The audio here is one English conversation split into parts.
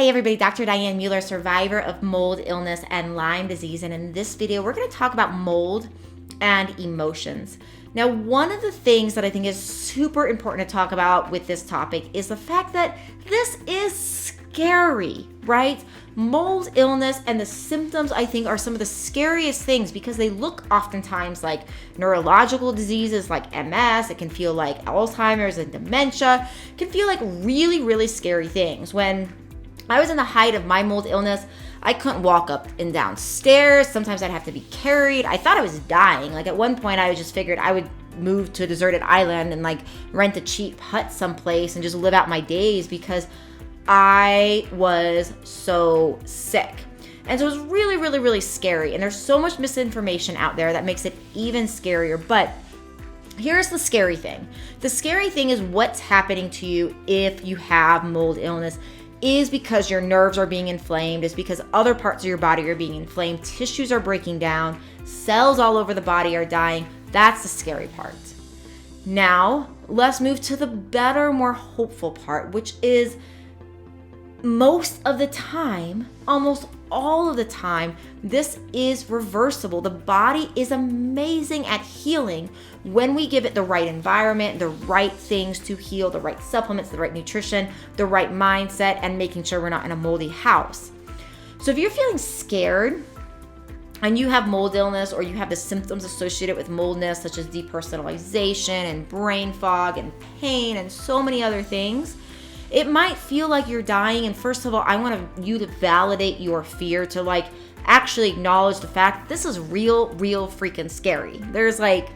Hey everybody, Dr. Diane Mueller, survivor of mold illness and Lyme disease. And in this video, we're going to talk about mold and emotions. Now, one of the things that I think is super important to talk about with this topic is the fact that this is scary, right? Mold illness and the symptoms, I think, are some of the scariest things because they look oftentimes like neurological diseases like MS. It can feel like Alzheimer's and dementia. It can feel like really, really scary things. When I was in the height of my mold illness, I couldn't walk up and down stairs. Sometimes I'd have to be carried. I thought I was dying. Like at one point I just figured I would move to a deserted island and like rent a cheap hut someplace and just live out my days because I was so sick. And so it was really, really, really scary. And there's so much misinformation out there that makes it even scarier. But here's the scary thing. The scary thing is what's happening to you if you have mold illness is because your nerves are being inflamed, is because other parts of your body are being inflamed, tissues are breaking down, cells all over the body are dying. That's the scary part. Now, let's move to the better, more hopeful part, which is most of the time, almost all of the time, this is reversible. The body is amazing at healing when we give it the right environment, the right things to heal, the right supplements, the right nutrition, the right mindset, and making sure we're not in a moldy house. So if you're feeling scared and you have mold illness or you have the symptoms associated with moldness, such as depersonalization and brain fog and pain and so many other things, it might feel like you're dying. And first of all, I want you to validate your fear, to like actually acknowledge the fact that this is real freaking scary. There's like,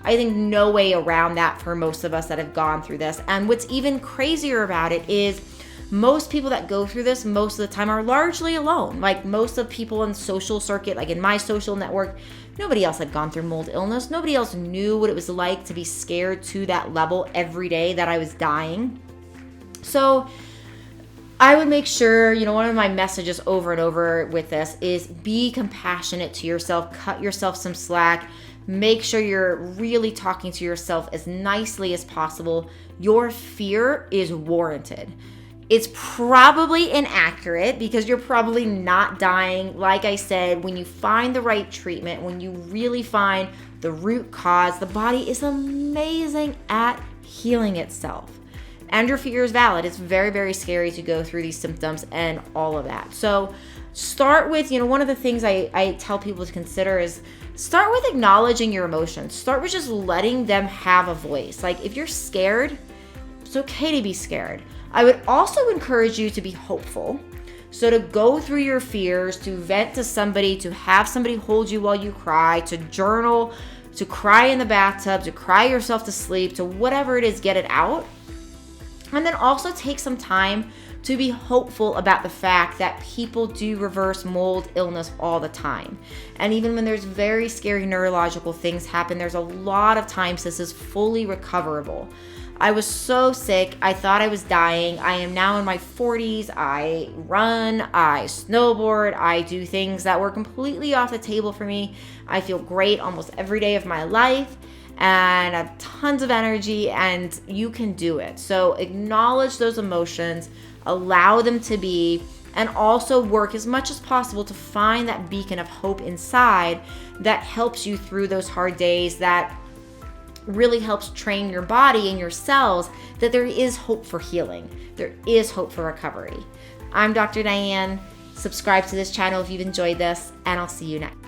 I think no way around that for most of us that have gone through this. And what's even crazier about it is most people that go through this most of the time are largely alone. Like most of people in social circuit, like in my social network, nobody else had gone through mold illness. Nobody else knew what it was like to be scared to that level every day that I was dying. So I would make sure, one of my messages over and over with this is be compassionate to yourself, cut yourself some slack, make sure you're really talking to yourself as nicely as possible. Your fear is warranted. It's probably inaccurate because you're probably not dying. Like I said, when you find the right treatment, when you really find the root cause, the body is amazing at healing itself. And your fear is valid. It's very, very scary to go through these symptoms and all of that. So start with, one of the things I tell people to consider is start with acknowledging your emotions. Start with just letting them have a voice. Like if you're scared, it's okay to be scared. I would also encourage you to be hopeful. So to go through your fears, to vent to somebody, to have somebody hold you while you cry, to journal, to cry in the bathtub, to cry yourself to sleep, to whatever it is, get it out. And then also take some time to be hopeful about the fact that people do reverse mold illness all the time. And even when there's very scary neurological things happen, there's a lot of times this is fully recoverable. I was so sick. I thought I was dying. I am now in my 40s. I run, I snowboard, I do things that were completely off the table for me. I feel great almost every day of my life. And I have tons of energy, and you can do it. So acknowledge those emotions, allow them to be, and also work as much as possible to find that beacon of hope inside that helps you through those hard days, that really helps train your body and your cells that there is hope for healing. There is hope for recovery. I'm Dr. Diane. Subscribe to this channel if you've enjoyed this, and I'll see you next.